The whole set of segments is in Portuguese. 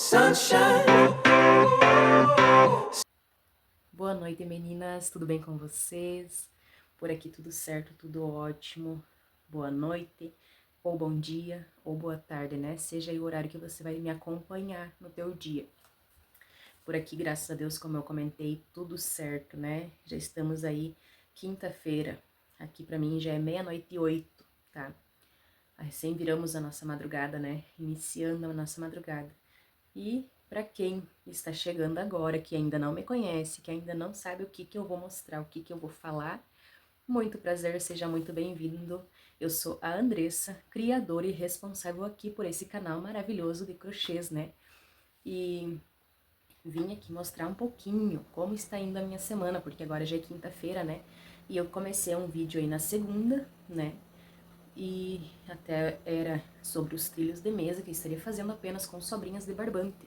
Sunshine. Boa noite, meninas, tudo bem com vocês? Por aqui tudo certo, tudo ótimo. Boa noite, ou bom dia, ou boa tarde, né? Seja aí o horário que você vai me acompanhar no teu dia. Por aqui, graças a Deus, como eu comentei, tudo certo, né? Já estamos aí, quinta-feira. Aqui pra mim já é 00:08, tá? Recém viramos a nossa madrugada, né? Iniciando a nossa madrugada. E para quem está chegando agora, que ainda não me conhece, que ainda não sabe o que eu vou mostrar, o que eu vou falar, muito prazer, seja muito bem-vindo. Eu sou a Andressa, criadora e responsável aqui por esse canal maravilhoso de crochês, né? E vim aqui mostrar um pouquinho como está indo a minha semana, porque agora já é quinta-feira, né? E eu comecei um vídeo aí na segunda, né? E até era sobre os trilhos de mesa que eu estaria fazendo apenas com sobrinhas de barbante.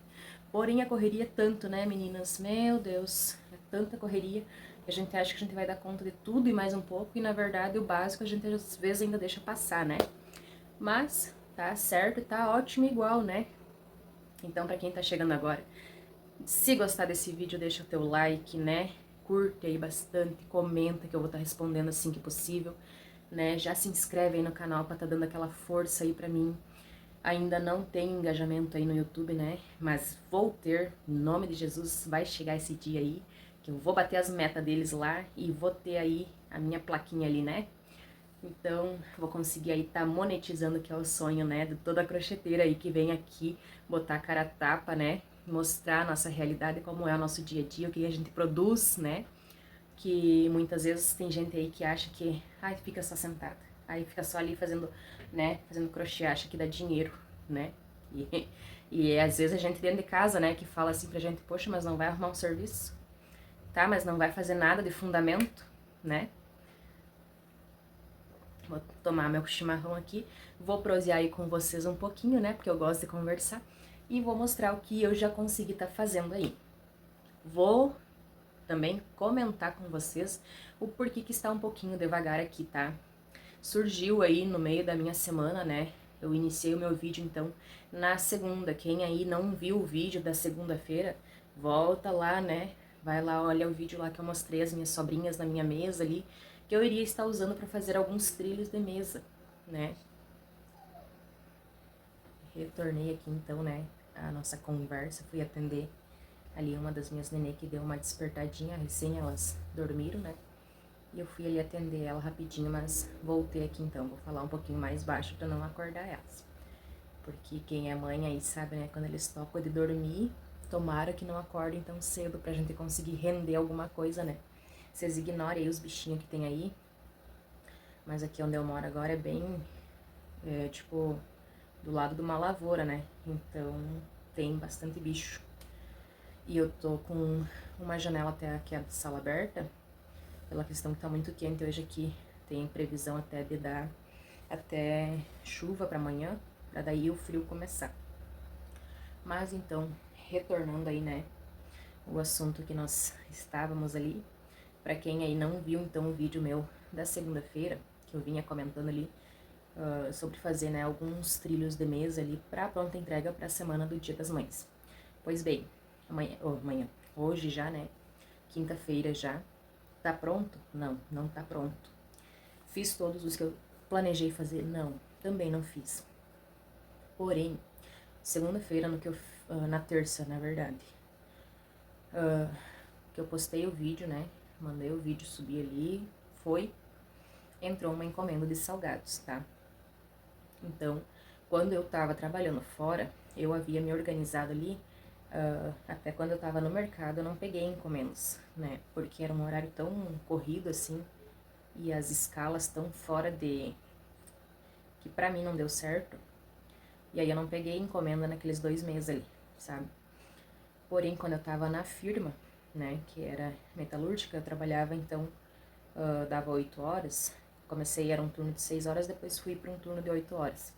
Porém, a correria é tanto, né, meninas? Meu Deus, é tanta correria que a gente acha que a gente vai dar conta de tudo e mais um pouco, e na verdade o básico a gente às vezes ainda deixa passar, né? Mas tá certo e tá ótimo igual, né? Então, pra quem tá chegando agora, se gostar desse vídeo, deixa o teu like, né? Curte aí bastante, comenta que eu vou estar respondendo assim que possível, né? Já se inscreve aí no canal pra tá dando aquela força aí pra mim. Ainda não tem engajamento aí no YouTube, né? Mas vou ter, em nome de Jesus, vai chegar esse dia aí, que eu vou bater as metas deles lá e vou ter aí a minha plaquinha ali, né? Então, vou conseguir aí tá monetizando, que é o sonho, né, de toda crocheteira aí que vem aqui botar a cara a tapa, né, mostrar a nossa realidade, como é o nosso dia a dia, o que a gente produz, né, que muitas vezes tem gente aí que acha que, ai, fica só sentada, aí fica só ali fazendo, né, fazendo crochê, acha que dá dinheiro, né, e às vezes a gente dentro de casa, né, que fala assim pra gente, poxa, mas não vai arrumar um serviço, tá, mas não vai fazer nada de fundamento, né. Vou tomar meu chimarrão aqui, vou prosear aí com vocês um pouquinho, né, porque eu gosto de conversar, e vou mostrar o que eu já consegui tá fazendo aí. Vou também comentar com vocês o porquê que está um pouquinho devagar aqui, tá? Surgiu aí no meio da minha semana, né, eu iniciei o meu vídeo, então, na segunda. Quem aí não viu o vídeo da segunda-feira, volta lá, né, vai lá, olha o vídeo lá que eu mostrei as minhas sobrinhas na minha mesa ali, que eu iria estar usando para fazer alguns trilhos de mesa, né. Retornei aqui então, né, a nossa conversa, fui atender ali uma das minhas nenê que deu uma despertadinha, recém elas dormiram, né, e eu fui ali atender ela rapidinho, mas voltei aqui então, vou falar um pouquinho mais baixo para não acordar elas. Porque quem é mãe aí sabe, né, quando eles tocam de dormir, tomara que não acordem tão cedo pra gente conseguir render alguma coisa, né. Vocês ignorem aí os bichinhos que tem aí, mas aqui onde eu moro agora é bem, tipo, do lado de uma lavoura, né, então tem bastante bicho. E eu tô com uma janela até aqui, a sala aberta, pela questão que tá muito quente hoje aqui, tem previsão até de dar até chuva para amanhã, pra daí o frio começar. Mas então, retornando aí, né, o assunto que nós estávamos ali, para quem aí não viu então o vídeo meu da segunda-feira, que eu vinha comentando ali, sobre fazer, né, alguns trilhos de mesa ali para pronta entrega para a semana do Dia das Mães. Pois bem, hoje já, né, quinta-feira já, tá pronto? Não, não tá pronto. Fiz todos os que eu planejei fazer? Não, também não fiz. Porém, segunda-feira, na terça, na verdade, que eu postei o vídeo, né, mandei o vídeo, subi ali, entrou uma encomenda de salgados, tá? Então, quando eu tava trabalhando fora, eu havia me organizado ali, até quando eu tava no mercado, eu não peguei encomendas, né? Porque era um horário tão corrido assim, e as escalas tão fora de... que pra mim não deu certo. E aí eu não peguei encomenda naqueles 2 meses ali, sabe? Porém, quando eu tava na firma, né, que era metalúrgica, eu trabalhava então, dava 8 horas, comecei, era um turno de 6 horas, depois fui para um turno de 8 horas.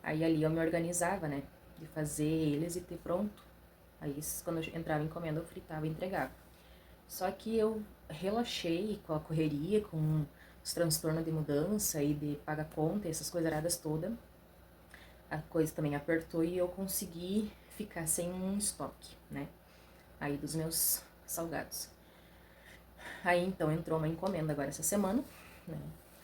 Aí ali eu me organizava, né, de fazer eles e ter pronto. Aí quando eu entrava em encomenda eu fritava e entregava. Só que eu relaxei com a correria, com os transtornos de mudança e de pagar conta, essas coisaradas todas. A coisa também apertou e eu consegui ficar sem um estoque, né? Aí dos meus salgados. Aí então entrou uma encomenda agora essa semana, né?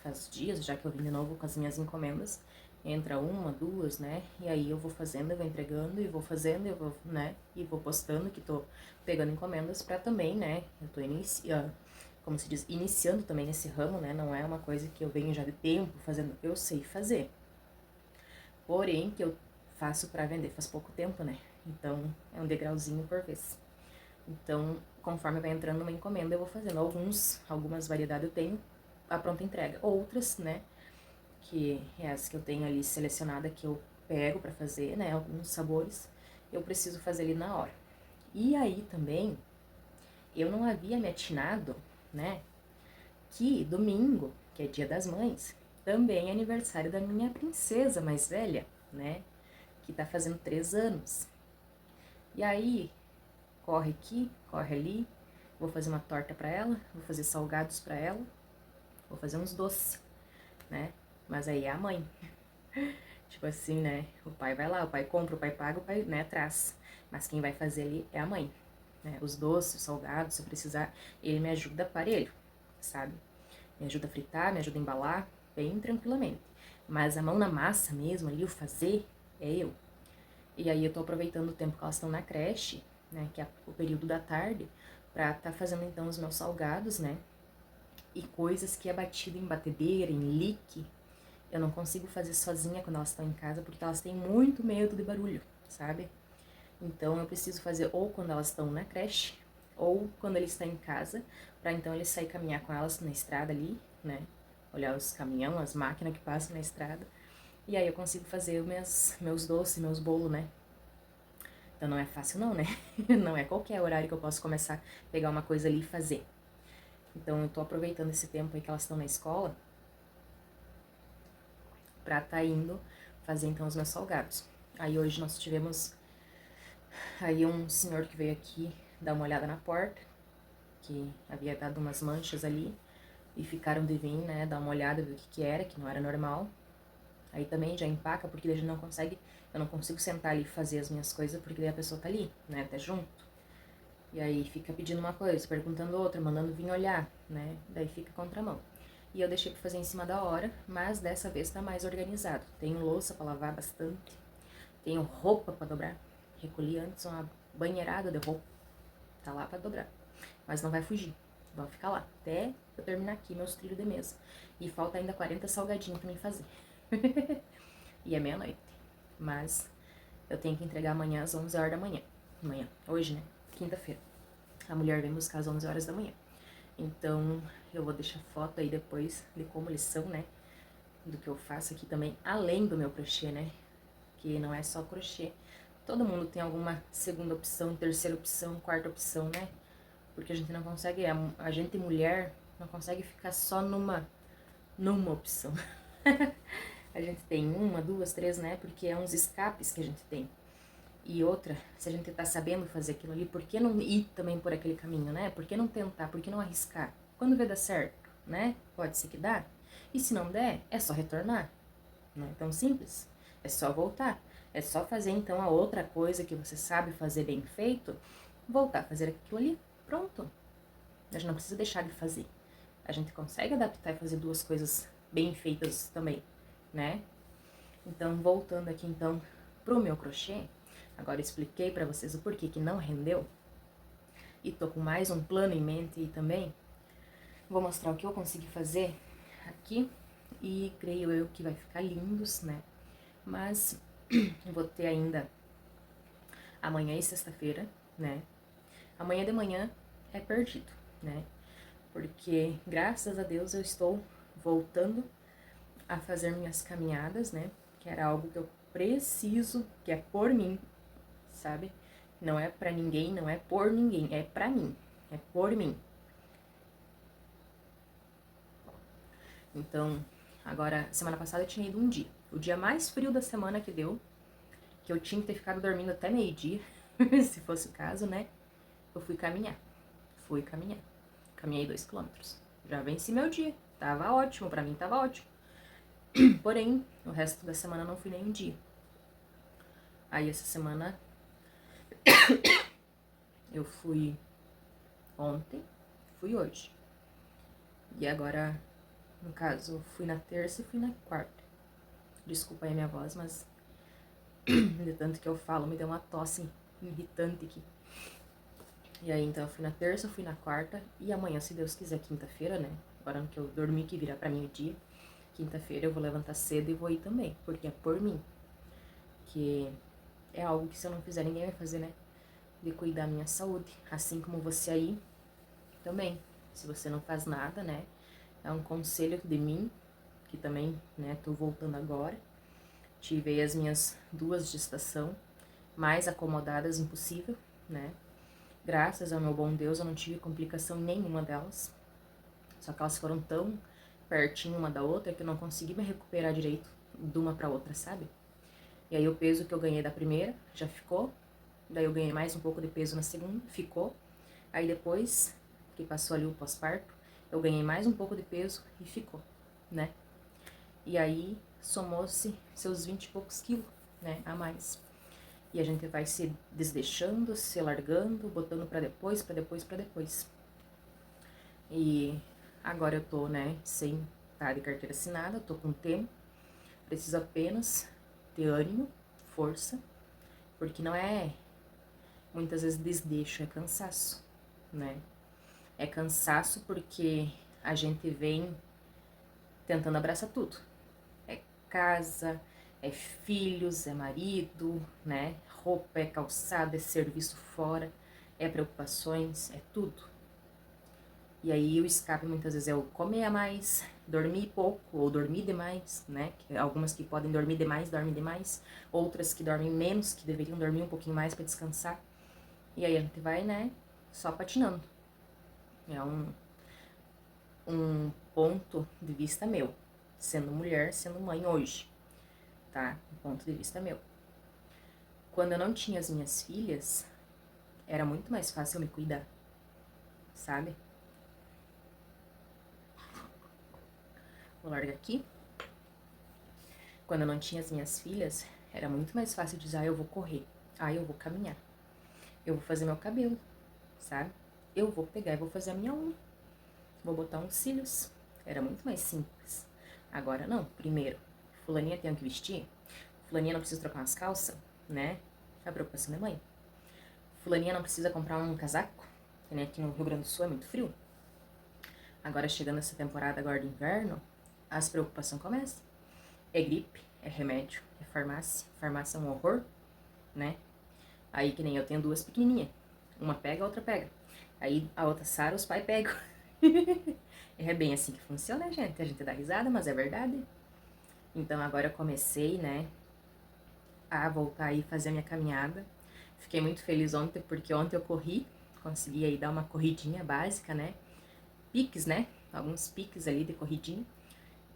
Faz dias já que eu vim de novo com as minhas encomendas. Entra uma, duas, né? E aí eu vou fazendo, eu vou entregando e vou fazendo, eu vou, né? E vou postando que tô pegando encomendas pra também, né? Eu tô iniciando, como se diz, iniciando também nesse ramo, né? Não é uma coisa que eu venho já de tempo fazendo, eu sei fazer. Porém, que eu faço pra vender faz pouco tempo, né? Então, é um degrauzinho por vez. Então, conforme vai entrando uma encomenda, eu vou fazendo. Algumas variedades eu tenho a pronta entrega. Outras, né, que é as que eu tenho ali selecionada, que eu pego pra fazer, né, alguns sabores, eu preciso fazer ali na hora. E aí também, eu não havia me atinado, né, que domingo, que é Dia das Mães, também é aniversário da minha princesa mais velha, né, que tá fazendo 3 anos. E aí, corre aqui, corre ali, vou fazer uma torta pra ela, vou fazer salgados pra ela, vou fazer uns doces, né? Mas aí é a mãe. Tipo assim, né? O pai vai lá, o pai compra, o pai paga, o pai, né, traz. Mas quem vai fazer ali é a mãe, né? Os doces, os salgados, se eu precisar, ele me ajuda aparelho, sabe? Me ajuda a fritar, me ajuda a embalar, bem tranquilamente. Mas a mão na massa mesmo ali, o fazer, é eu. E aí eu tô aproveitando o tempo que elas estão na creche, né, que é o período da tarde, pra tá fazendo então os meus salgados, né, e coisas que é batido em batedeira, em lique, eu não consigo fazer sozinha quando elas estão em casa, porque elas têm muito medo de barulho, sabe? Então eu preciso fazer ou quando elas estão na creche, ou quando eles estão em casa, pra então eles sair caminhar com elas na estrada ali, né, olhar os caminhão, as máquinas que passam na estrada, e aí eu consigo fazer meus doces, meus bolos, né? Então não é fácil não, né? Não é qualquer horário que eu posso começar a pegar uma coisa ali e fazer. Então eu tô aproveitando esse tempo aí que elas estão na escola pra tá indo fazer então os meus salgados. Aí hoje nós tivemos aí um senhor que veio aqui dar uma olhada na porta, que havia dado umas manchas ali, e ficaram de vir, né, dar uma olhada, ver o que que era, que não era normal. Aí também já empaca, porque a gente não consegue, eu não consigo sentar ali e fazer as minhas coisas, porque daí a pessoa tá ali, né, até junto. E aí fica pedindo uma coisa, perguntando outra, mandando vir olhar, né, daí fica contramão. E eu deixei pra fazer em cima da hora, mas dessa vez tá mais organizado. Tenho louça pra lavar bastante, tenho roupa pra dobrar. Recolhi antes uma banheirada de roupa, tá lá pra dobrar. Mas não vai fugir, vão ficar lá, até eu terminar aqui meus trilhos de mesa. E falta ainda 40 salgadinhos pra mim fazer. E é meia-noite. Mas eu tenho que entregar amanhã às 11 horas da manhã. Amanhã, hoje, né? Quinta-feira. A mulher vem buscar às 11 horas da manhã. Então, eu vou deixar foto aí depois de como eles são, né? Do que eu faço aqui também, além do meu crochê, né? Que não é só crochê. Todo mundo tem alguma segunda opção, terceira opção, quarta opção, né? Porque a gente não consegue, a gente mulher não consegue ficar só numa opção. A gente tem uma, duas, três, né? Porque é uns escapes que a gente tem. E outra, se a gente tá sabendo fazer aquilo ali, por que não ir também por aquele caminho, né? Por que não tentar? Por que não arriscar? Quando vê dar certo, né? Pode ser que dá. E se não der, é só retornar. Não é tão simples. É só voltar. É só fazer então a outra coisa que você sabe fazer bem feito, voltar a fazer aquilo ali. Pronto. A gente não precisa deixar de fazer. A gente consegue adaptar e fazer duas coisas bem feitas também, né? Então, voltando aqui então pro meu crochê, agora eu expliquei pra vocês o porquê que não rendeu, e tô com mais um plano em mente aí também. Vou mostrar o que eu consegui fazer aqui, e creio eu que vai ficar lindos, né? Mas vou ter ainda amanhã e sexta-feira, né? Amanhã de manhã é perdido, né? Porque, graças a Deus, eu estou voltando a fazer minhas caminhadas, né? Que era algo que eu preciso, que é por mim, sabe? Não é pra ninguém, não é por ninguém, é pra mim, é por mim. Então, agora, semana passada eu tinha ido um dia. O dia mais frio da semana que deu, que eu tinha que ter ficado dormindo até meio-dia, se fosse o caso, né? Eu fui caminhar. Fui caminhar. Caminhei 2 km. Já venci meu dia. Tava ótimo, pra mim tava ótimo. Porém, o resto da semana não fui nem um dia. Aí essa semana Eu fui ontem, fui hoje. E agora, no caso, fui na terça e fui na quarta. Desculpa aí a minha voz, mas de tanto que eu falo, me deu uma tosse irritante aqui. E aí, então, eu fui na terça, fui na quarta, e amanhã, se Deus quiser, quinta-feira, né? Agora que eu dormi, que virar pra mim o dia, quinta-feira eu vou levantar cedo e vou ir também, porque é por mim. Que é algo que se eu não fizer, ninguém vai fazer, né? De cuidar da minha saúde. Assim como você aí, também. Se você não faz nada, né? É um conselho de mim, que também, né, tô voltando agora. Tive as minhas 2 gestação mais acomodadas impossível, né? Graças ao meu bom Deus, eu não tive complicação nenhuma delas. Só que elas foram tão pertinho uma da outra que eu não consegui me recuperar direito de uma pra outra, sabe? E aí o peso que eu ganhei da primeira já ficou. Daí eu ganhei mais um pouco de peso na segunda, ficou. Aí depois que passou ali o pós-parto, eu ganhei mais um pouco de peso e ficou, né? E aí somou-se seus 20 e poucos quilos, né, a mais. E a gente vai se desdeixando, se largando, botando pra depois, pra depois, pra depois. E agora eu tô, né, sem estar de carteira assinada, tô com tempo. Preciso apenas ter ânimo, força, porque não é muitas vezes desdeixo, é cansaço, né? É cansaço porque a gente vem tentando abraçar tudo. É casa, é filhos, é marido, né? Roupa, é calçado, é serviço fora, é preocupações, é tudo. E aí o escape muitas vezes é o comer a mais, dormir pouco ou dormir demais, né? Algumas que podem dormir demais, dormem demais. Outras que dormem menos, que deveriam dormir um pouquinho mais para descansar. E aí a gente vai, né, só patinando. É um ponto de vista meu, sendo mulher, sendo mãe hoje, tá? Um ponto de vista meu. Quando eu não tinha as minhas filhas, era muito mais fácil eu me cuidar, sabe? Vou largar aqui. Quando eu não tinha as minhas filhas, era muito mais fácil dizer, eu vou correr, eu vou caminhar, eu vou fazer meu cabelo, sabe? Eu vou pegar e vou fazer a minha unha, vou botar uns cílios. Era muito mais simples. Agora não, primeiro, fulaninha tem que vestir, fulaninha não precisa trocar umas calças, né? A preocupação da mãe. Fulaninha não precisa comprar um casaco, que nem aqui no Rio Grande do Sul é muito frio. Agora chegando essa temporada agora de inverno, as preocupações começam. É gripe, é remédio, é farmácia. Farmácia é um horror, né? Aí que nem eu tenho 2 pequenininhas. Uma pega, a outra pega. Aí a outra sara, os pais pegam. É bem assim que funciona, gente. A gente dá risada, mas é verdade. Então agora eu comecei, né, a voltar aí fazer a minha caminhada. Fiquei muito feliz ontem, porque ontem eu corri. Consegui aí dar uma corridinha básica, né? Piques, né? Alguns piques ali de corridinha.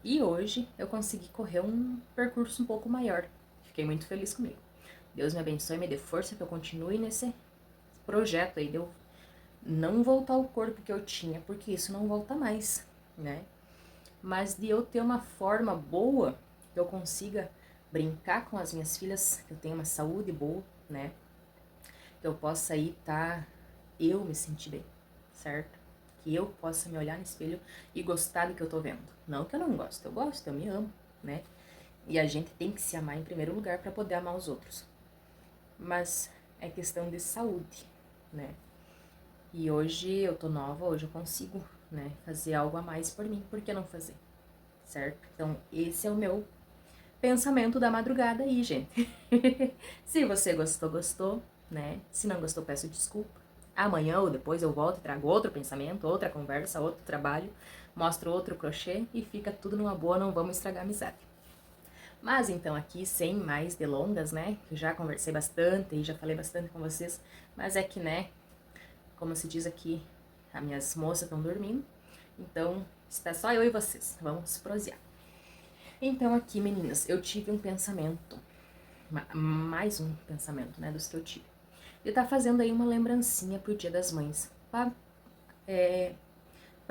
E hoje eu consegui correr um percurso um pouco maior. Fiquei muito feliz comigo. Deus me abençoe e me dê força que eu continue nesse projeto aí de eu não voltar ao corpo que eu tinha, porque isso não volta mais, né? Mas de eu ter uma forma boa, que eu consiga brincar com as minhas filhas, que eu tenha uma saúde boa, né? Que eu possa aí eu me sentir bem, certo? Que eu possa me olhar no espelho e gostar do que eu tô vendo. Não que eu não gosto, eu gosto, eu me amo, né? E a gente tem que se amar em primeiro lugar para poder amar os outros. Mas é questão de saúde, né? E hoje eu tô nova, hoje eu consigo, né, fazer algo a mais por mim, por que não fazer? Certo? Então, esse é o meu pensamento da madrugada aí, gente. Se você gostou, gostou, né? Se não gostou, peço desculpa. Amanhã ou depois eu volto e trago outro pensamento, outra conversa, outro trabalho, mostro outro crochê e fica tudo numa boa, não vamos estragar a amizade. Mas então aqui, sem mais delongas, né? Eu já conversei bastante e já falei bastante com vocês, mas é que, né, como se diz aqui, as minhas moças estão dormindo, então está só eu e vocês, vamos prosear. Então aqui, meninas, eu tive um pensamento, mais um pensamento, né, dos que eu tive. De estar fazendo aí uma lembrancinha pro Dia das Mães, para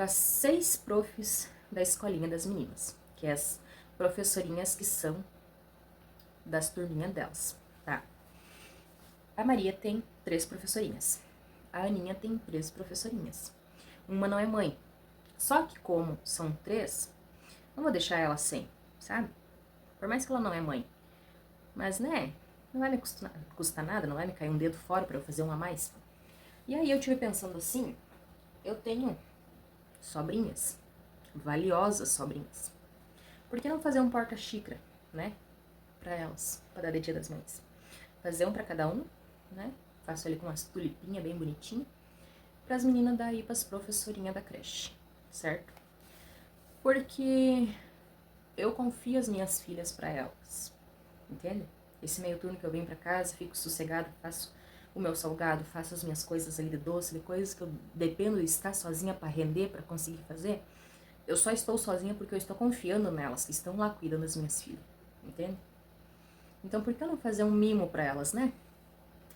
6 profs da escolinha das meninas, que é as professorinhas que são das turminhas delas, tá? A Maria tem 3 professorinhas. a Aninha tem 3 professorinhas. Uma não é mãe. Só que como são 3, não vou deixar ela sem, sabe? Por mais que ela não é mãe. Mas, né, não vai me custar nada, não vai me cair um dedo fora pra eu fazer uma a mais. E aí eu tive pensando assim, eu tenho sobrinhas, valiosas sobrinhas. Por que não fazer um porta-xícara, né, pra elas, pra dar de Dia das Mães? Fazer um pra cada um, né, faço ali com umas tulipinhas bem bonitinhas, pras meninas daí, pras professorinhas da creche, certo? Porque eu confio as minhas filhas pra elas, entende? Esse meio turno que eu venho pra casa, fico sossegada, faço o meu salgado, faço as minhas coisas ali de doce, de coisas que eu dependo de estar sozinha pra render, pra conseguir fazer. Eu só estou sozinha porque eu estou confiando nelas, que estão lá cuidando das minhas filhas, entende? Então por que eu não fazer um mimo pra elas, né?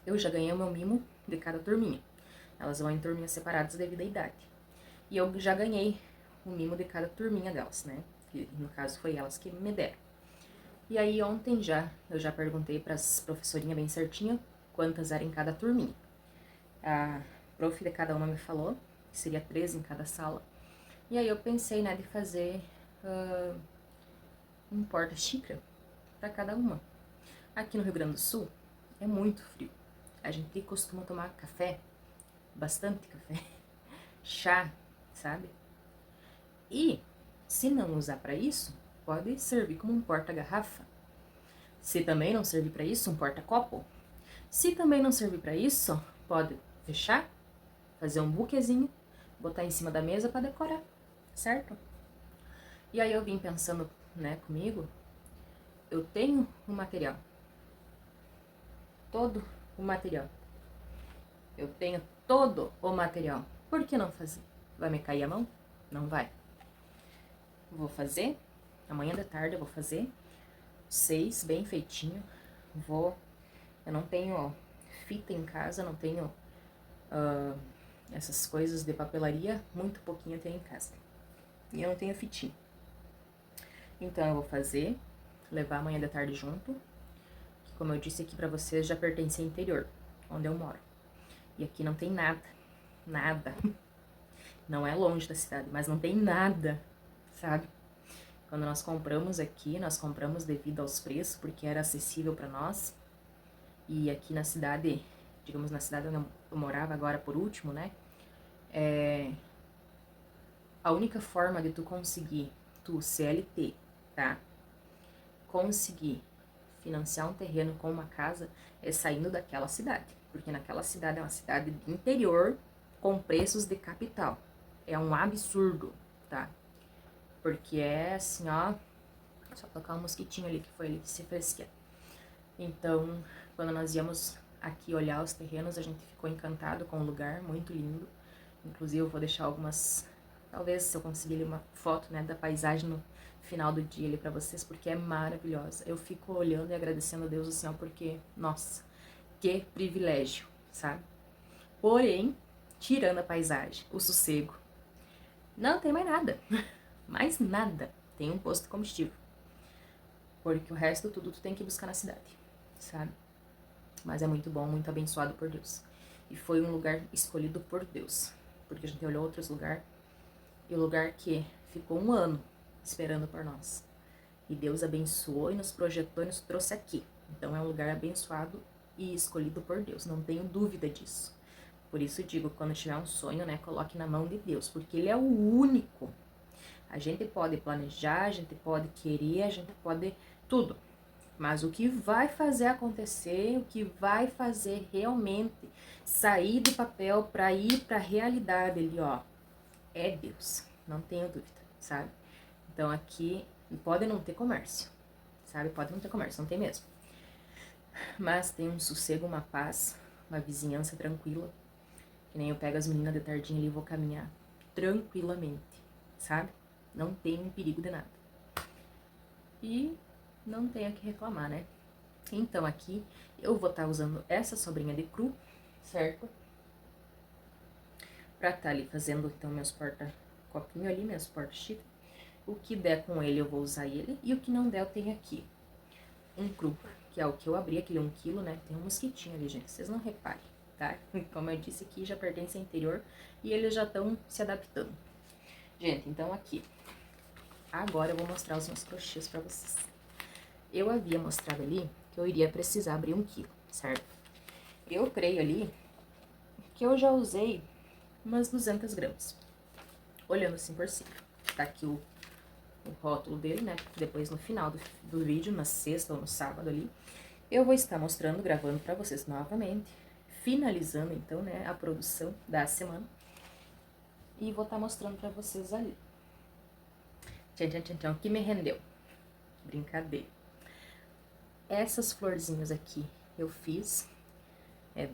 Eu já ganhei o meu mimo de cada turminha. Elas vão em turminhas separadas devido à idade. E eu já ganhei o mimo de cada turminha delas, né? Que no caso foi elas que me deram. E aí ontem eu já perguntei pras professorinhas bem certinho quantas eram em cada turminha. A prof de cada uma me falou que seria 3 em cada sala. E aí eu pensei, né, de fazer um porta-xícara para cada uma. Aqui no Rio Grande do Sul é muito frio. A gente costuma tomar café, bastante café, chá, sabe? E se não usar para isso, pode servir como um porta-garrafa. Se também não servir para isso, um porta-copo. Se também não servir para isso, pode fechar, fazer um buquezinho, botar em cima da mesa para decorar, certo? E aí eu vim pensando, né, comigo, eu tenho o material, todo o material. Eu tenho todo o material. Por que não fazer? Vai me cair a mão? Não vai. Vou fazer, amanhã de tarde eu vou fazer, 6, bem feitinho. Eu não tenho fita em casa, não tenho essas coisas de papelaria, muito pouquinho eu tenho em casa. E eu não tenho fitinha. Então eu vou fazer, levar amanhã de tarde junto, que como eu disse aqui pra vocês, já pertence ao interior, onde eu moro. E aqui não tem nada, nada. Não é longe da cidade, mas não tem nada, sabe? Quando nós compramos aqui, nós compramos devido aos preços, porque era acessível pra nós. E aqui na cidade, digamos na cidade onde eu morava agora por último, né? A única forma de tu conseguir, tu CLT, tá? Conseguir financiar um terreno com uma casa é saindo daquela cidade. Porque naquela cidade é uma cidade de interior com preços de capital. É um absurdo, tá? Porque é assim, ó... Só tocar um mosquitinho ali que foi ali que se fresqueou. Então, quando nós íamos aqui olhar os terrenos, a gente ficou encantado com o lugar, muito lindo. Inclusive, eu vou deixar algumas... Talvez, se eu conseguir uma foto, né, da paisagem no final do dia ali pra vocês, porque é maravilhosa. Eu fico olhando e agradecendo a Deus, assim, ó, porque, nossa, que privilégio, sabe? Porém, tirando a paisagem, o sossego, não tem mais nada. Mais nada. Tem um posto de combustível. Porque o resto tudo tu tem que buscar na cidade, sabe? Mas é muito bom, muito abençoado por Deus. E foi um lugar escolhido por Deus. Porque a gente olhou outros lugares. E o lugar que ficou 1 ano esperando por nós. E Deus abençoou e nos projetou e nos trouxe aqui. Então é um lugar abençoado e escolhido por Deus. Não tenho dúvida disso. Por isso digo, quando tiver um sonho, né, coloque na mão de Deus. Porque Ele é o único. A gente pode planejar, a gente pode querer, a gente pode tudo. Mas o que vai fazer acontecer, o que vai fazer realmente sair do papel para ir para a realidade ali, ó, é Deus. Não tenho dúvida, sabe? Então aqui pode não ter comércio, sabe? Pode não ter comércio, não tem mesmo. Mas tem um sossego, uma paz, uma vizinhança tranquila. Que nem eu pego as meninas de tardinha ali e vou caminhar tranquilamente, sabe? Não tem um perigo de nada. E não tenho o que reclamar, né? Então aqui eu vou estar usando essa sobrinha de cru, certo? Pra estar ali fazendo então meus porta-copinho ali, meus porta-xícara. O que der com ele eu vou usar ele. E o que não der eu tenho aqui um cru, que é o que eu abri, aquele 1 quilo, né? Tem um mosquitinho ali, gente, vocês não reparem. tá? Como eu disse aqui, já pertence ao interior e eles já estão se adaptando. Gente, então aqui, agora eu vou mostrar os meus crochês pra vocês. Eu havia mostrado ali que eu iria precisar abrir 1 quilo, certo? Eu creio ali que eu já usei umas 200 gramas. Olhando assim por cima. Tá aqui o rótulo dele, né? Depois no final do vídeo, na sexta ou no sábado ali, eu vou estar mostrando, gravando pra vocês novamente, finalizando então, né, a produção da semana. E vou estar mostrando pra vocês ali. Tchan, tchan, tchan, tchan, o que me rendeu? Brincadeira. Essas florzinhas aqui eu fiz,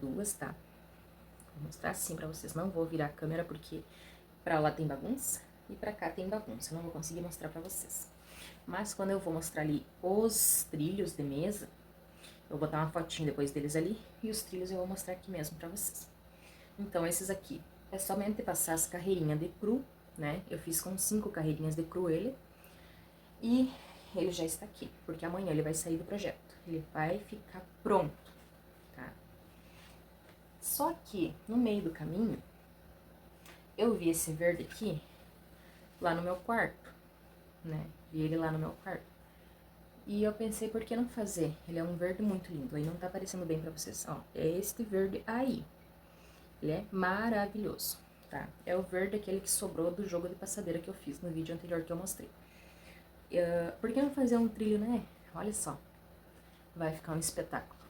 2, tá? Vou mostrar assim pra vocês, não vou virar a câmera porque pra lá tem bagunça e pra cá tem bagunça, eu não vou conseguir mostrar pra vocês. Mas quando eu vou mostrar ali os trilhos de mesa, eu vou botar uma fotinho depois deles ali e os trilhos eu vou mostrar aqui mesmo pra vocês. Então, esses aqui é somente passar as carreirinhas de cru, né? Eu fiz com 5 carreirinhas de cru ele. E ele já está aqui, porque amanhã ele vai sair do projeto. Ele vai ficar pronto, tá? Só que, no meio do caminho, eu vi esse verde aqui lá no meu quarto, né? Vi ele lá no meu quarto. E eu pensei, por que não fazer? Ele é um verde muito lindo, aí não tá aparecendo bem pra vocês. Ó, é este verde aí. Ele é maravilhoso, tá? É o verde aquele que sobrou do jogo de passadeira que eu fiz no vídeo anterior que eu mostrei. Por que não fazer um trilho, né? Olha só, vai ficar um espetáculo.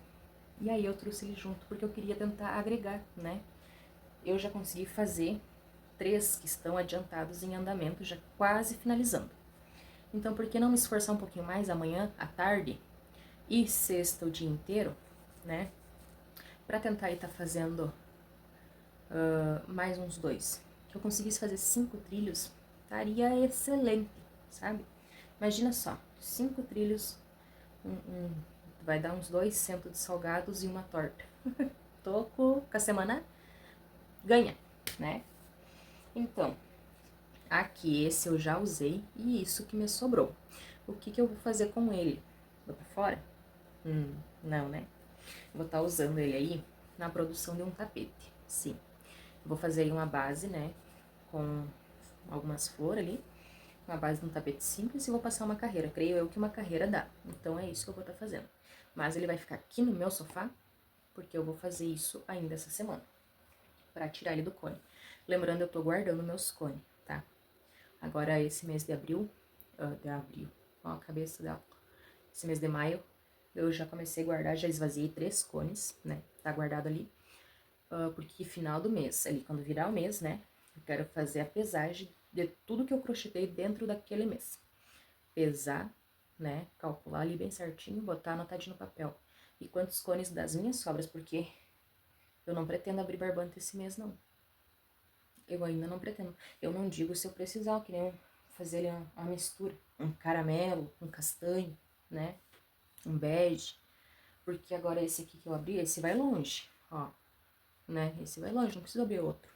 E aí eu trouxe ele junto porque eu queria tentar agregar, né? Eu já consegui fazer 3 que estão adiantados em andamento, já quase finalizando. Então, por que não me esforçar um pouquinho mais amanhã, à tarde, e sexta o dia inteiro, né? Pra tentar aí tá fazendo mais uns 2. Que eu conseguisse fazer 5 trilhos, estaria excelente, sabe? Imagina só, 5 trilhos, vai dar uns 2 centos de salgados e uma torta. Tô com a semana ganha, né? Então, aqui esse eu já usei e isso que me sobrou. O que que eu vou fazer com ele? Botar fora? Não, né? Vou estar usando ele aí na produção de um tapete, sim. Vou fazer aí uma base, né, com algumas flores ali, uma base de um tapete simples e vou passar uma carreira. Creio eu que uma carreira dá, então é isso que eu vou estar fazendo. Mas ele vai ficar aqui no meu sofá, porque eu vou fazer isso ainda essa semana, pra tirar ele do cone. Lembrando, eu tô guardando meus cones, tá? Agora, esse mês de abril, ó a cabeça dela. Esse mês de maio, eu já comecei a guardar, já esvaziei 3 cones, né? Tá guardado ali. Porque final do mês, ali quando virar o mês, né? Eu quero fazer a pesagem de tudo que eu crochetei dentro daquele mês. Pesar, né? Calcular ali bem certinho, botar anotadinho no papel. E quantos cones das minhas sobras, porque eu não pretendo abrir barbante esse mês, não. Eu ainda não pretendo. Eu não digo se eu precisar, eu queria fazer ali uma mistura. Um caramelo, um castanho, né? Um bege. Porque agora esse aqui que eu abri, esse vai longe, ó. Né? Esse vai longe, não preciso abrir outro.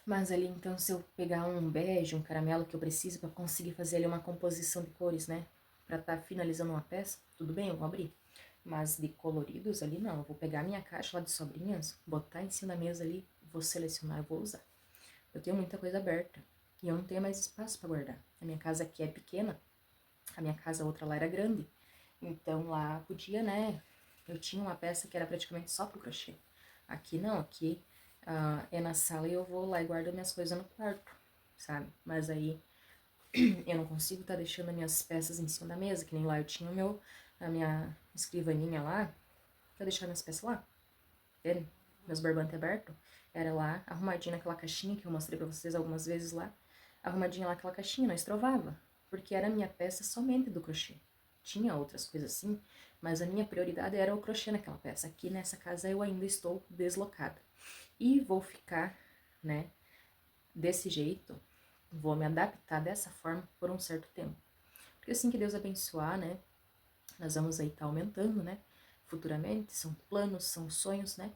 Mas ali, então, se eu pegar um bege, um caramelo que eu preciso pra conseguir fazer ali uma composição de cores, né? Pra tá finalizando uma peça, tudo bem, eu vou abrir. Mas de coloridos ali, não. Eu vou pegar a minha caixa lá de sobrinhas, botar em cima da mesa ali, vou selecionar e vou usar. Eu tenho muita coisa aberta e eu não tenho mais espaço pra guardar. A minha casa aqui é pequena, a minha casa outra lá era grande. Então, lá podia, né? Eu tinha uma peça que era praticamente só pro crochê. Aqui não, aqui é na sala e eu vou lá e guardo minhas coisas no quarto, sabe? Mas aí eu não consigo estar deixando minhas peças em cima da mesa, que nem lá eu tinha a minha escrivaninha lá, eu deixava minhas peças lá, entende? Meus barbantes abertos, era lá, arrumadinho naquela caixinha que eu mostrei pra vocês algumas vezes lá, arrumadinha lá aquela caixinha, não estrovava, porque era a minha peça somente do crochê. Tinha outras coisas assim, mas a minha prioridade era o crochê naquela peça. Aqui nessa casa eu ainda estou deslocada. E vou ficar, né, desse jeito, vou me adaptar dessa forma por um certo tempo. Porque assim que Deus abençoar, né, nós vamos aí estar aumentando, né, futuramente, são planos, são sonhos, né,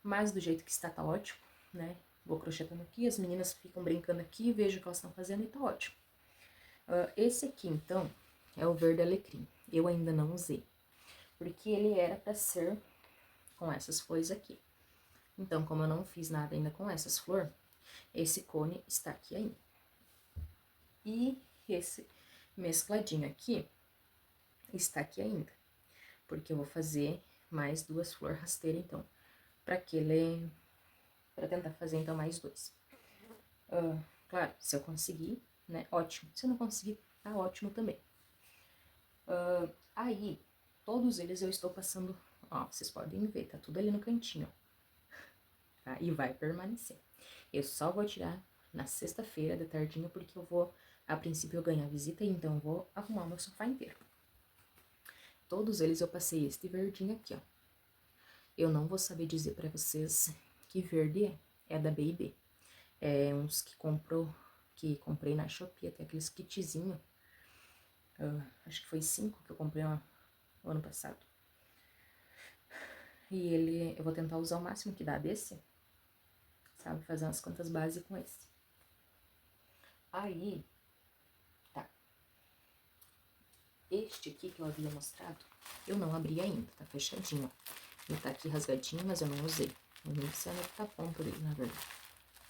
mas do jeito que está, tá ótimo, né, vou crochetando aqui, as meninas ficam brincando aqui, vejo o que elas estão fazendo e tá ótimo. Esse aqui, então, é o verde alecrim, eu ainda não usei, porque ele era pra ser com essas flores aqui. Então, como eu não fiz nada ainda com essas flores, esse cone está aqui ainda. E esse mescladinho aqui está aqui ainda, porque eu vou fazer mais 2 flores rasteiras, então, para tentar fazer, então, mais 2. Claro, se eu conseguir, né, ótimo. Se eu não conseguir, tá ótimo também. Aí, todos eles eu estou passando, ó, vocês podem ver, tá tudo ali no cantinho, ó. Tá? E vai permanecer. Eu só vou tirar na sexta-feira de tardinho, porque eu vou, a princípio, eu ganhar visita, então eu vou arrumar o meu sofá inteiro. Todos eles eu passei este verdinho aqui, ó. Eu não vou saber dizer pra vocês que verde é. É da B&B. É uns que comprei na Shopee, até aqueles kitzinho. Acho que foi 5 que eu comprei no ano passado. E eu vou tentar usar o máximo que dá desse, sabe? Fazer umas quantas bases com esse. Aí, tá. Este aqui que eu havia mostrado, eu não abri ainda, tá fechadinho, ó. Ele tá aqui rasgadinho, mas eu não usei. Eu nem sei onde é que tá a ponta dele, na verdade.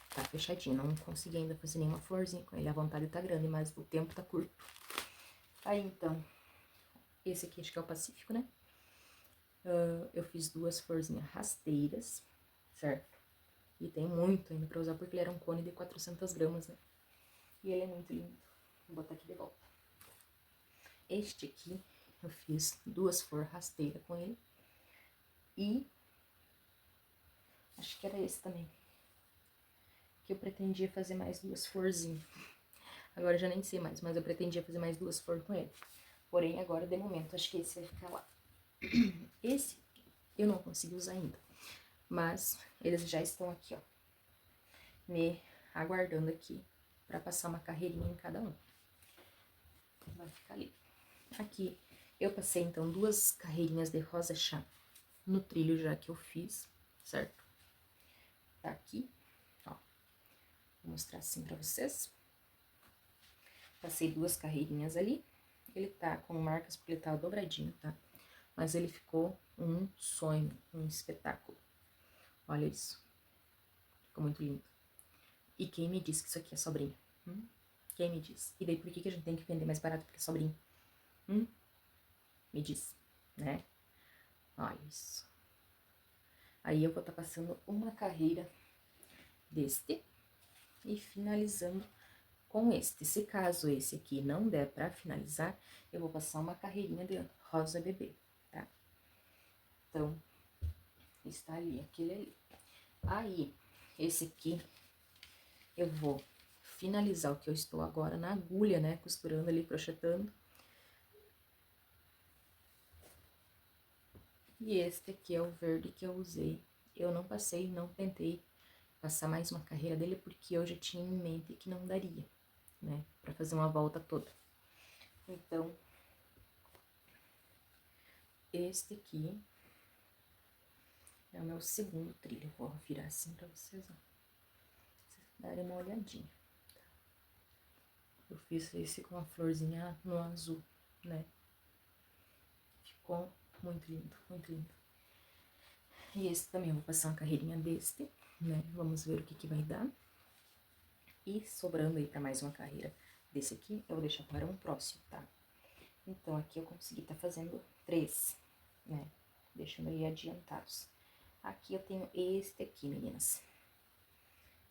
Tá fechadinho, não consegui ainda fazer nenhuma florzinha com ele. A vontade tá grande, mas o tempo tá curto. Aí, então, esse aqui acho que é o Pacífico, né? Eu fiz 2 florzinhas rasteiras, certo? E tem muito ainda pra usar, porque ele era um cone de 400 gramas, né? E ele é muito lindo. Vou botar aqui de volta. Este aqui, eu fiz 2 flores rasteiras com ele. E acho que era esse também, que eu pretendia fazer mais 2 florzinhas. Agora eu já nem sei mais, mas eu pretendia fazer mais 2 flores com ele. Porém, agora, de momento, acho que esse vai ficar lá. Esse eu não consegui usar ainda, mas eles já estão aqui, ó, me aguardando aqui pra passar uma carreirinha em cada um. Vai ficar ali. Aqui, eu passei, então, 2 carreirinhas de rosa chá no trilho já que eu fiz, certo? Tá aqui, ó. Vou mostrar assim pra vocês. Passei 2 carreirinhas ali. Ele tá com marcas porque ele tá dobradinho, tá? Mas ele ficou um sonho, um espetáculo. Olha isso. Ficou muito lindo. E quem me disse que isso aqui é sobrinho? Quem me diz? E daí por que a gente tem que vender mais barato porque é sobrinho? Me diz, né? Olha isso. Aí eu vou estar passando uma carreira deste e finalizando com este. Se caso esse aqui não der pra finalizar, eu vou passar uma carreirinha de rosa bebê, tá? Então, está ali, aquele ali. Aí, esse aqui, eu vou finalizar o que eu estou agora na agulha, né? Costurando ali, crochetando. E este aqui é o verde que eu usei. Eu não passei, não tentei passar mais uma carreira dele, porque eu já tinha em mente que não daria, né? Pra fazer uma volta toda. Então, este aqui é o meu segundo trilho. Vou virar assim pra vocês, ó. Vocês darem uma olhadinha. Eu fiz esse com a florzinha no azul, né? Ficou muito lindo, muito lindo. E esse também, eu vou passar uma carreirinha deste, né? Vamos ver o que vai dar. E sobrando aí pra mais uma carreira desse aqui, eu vou deixar para um próximo, tá? Então, aqui eu consegui tá fazendo 3, né? Deixando aí adiantados. Aqui eu tenho este aqui, meninas.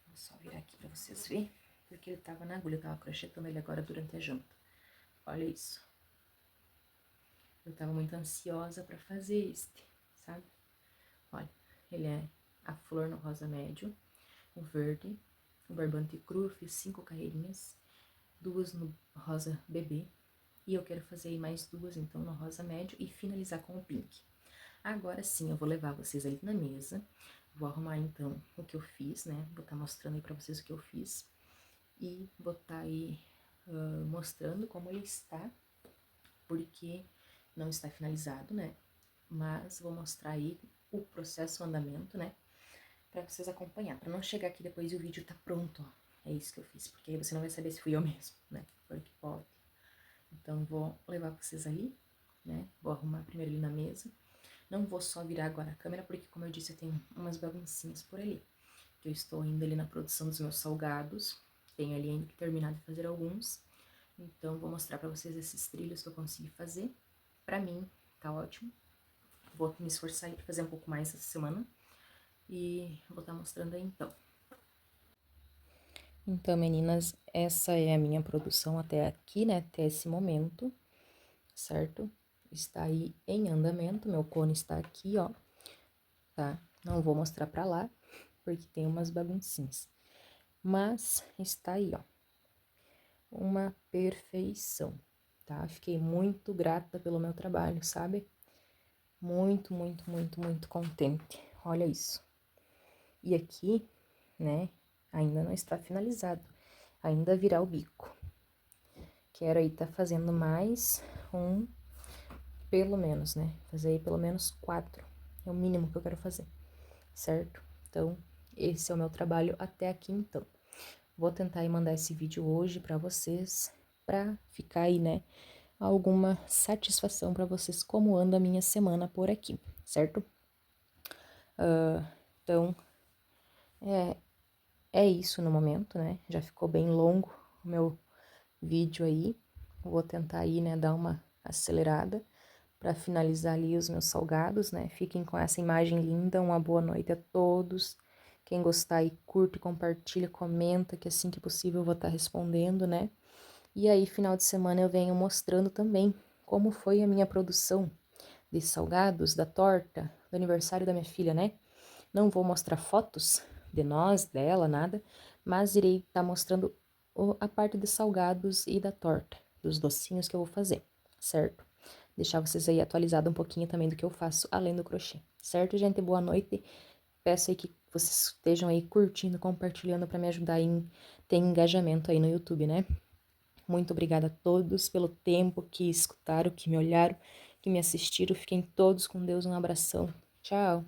Vou só virar aqui pra vocês verem, porque ele tava na agulha, eu tava crochetando ele agora durante a janta. Olha isso. Eu tava muito ansiosa pra fazer este, sabe? Olha, ele é a flor no rosa médio, o verde, o barbante cru, eu fiz 5 carreirinhas, 2 no rosa bebê, e eu quero fazer aí mais 2, então, no rosa médio, e finalizar com o pink. Agora sim, eu vou levar vocês ali na mesa, vou arrumar, então, o que eu fiz, né, vou estar mostrando aí pra vocês o que eu fiz, e vou estar aí mostrando como ele está, porque não está finalizado, né, mas vou mostrar aí o processo, o andamento, né, pra vocês acompanhar, pra não chegar aqui depois e o vídeo tá pronto, ó. É isso que eu fiz, porque aí você não vai saber se fui eu mesmo, né, porque pode. Então, vou levar vocês ali, né, vou arrumar primeiro ali na mesa, Não vou só virar agora a câmera, porque como eu disse, eu tenho umas baguncinhas por ali. Que eu estou ainda ali na produção dos meus salgados. Tenho ali ainda que terminar de fazer alguns. Então, vou mostrar pra vocês esses trilhos que eu consegui fazer. Pra mim, tá ótimo. Vou me esforçar aí pra fazer um pouco mais essa semana. E vou estar mostrando aí então. Então, meninas, essa é a minha produção até aqui, né? Até esse momento, certo? Está aí em andamento, meu cone está aqui, ó, tá? Não vou mostrar pra lá, porque tem umas baguncinhas. Mas está aí, ó. Uma perfeição, tá? Fiquei muito grata pelo meu trabalho, sabe? Muito, muito, muito, muito contente. Olha isso. E aqui, né, ainda não está finalizado. Ainda virá o bico. Quero aí tá fazendo mais um, pelo menos, né? Fazer aí pelo menos 4. É o mínimo que eu quero fazer, certo? Então, esse é o meu trabalho até aqui, então. Vou tentar aí mandar esse vídeo hoje pra vocês, pra ficar aí, né, alguma satisfação pra vocês como anda a minha semana por aqui, certo? Então, é isso no momento, né? Já ficou bem longo o meu vídeo aí. Vou tentar aí, né, dar uma acelerada para finalizar ali os meus salgados, né? Fiquem com essa imagem linda. Uma boa noite a todos. Quem gostar aí, curte, compartilha, comenta, que assim que possível eu vou estar respondendo, né? E aí, final de semana eu venho mostrando também como foi a minha produção de salgados, da torta, do aniversário da minha filha, né? Não vou mostrar fotos de nós, dela, nada, mas irei estar mostrando a parte de salgados e da torta, dos docinhos que eu vou fazer, certo? Deixar vocês aí atualizados um pouquinho também do que eu faço além do crochê, certo, gente? Boa noite. Peço aí que vocês estejam aí curtindo, compartilhando para me ajudar em ter engajamento aí no YouTube, né? Muito obrigada a todos pelo tempo que escutaram, que me olharam, que me assistiram. Fiquem todos com Deus. Um abração. Tchau.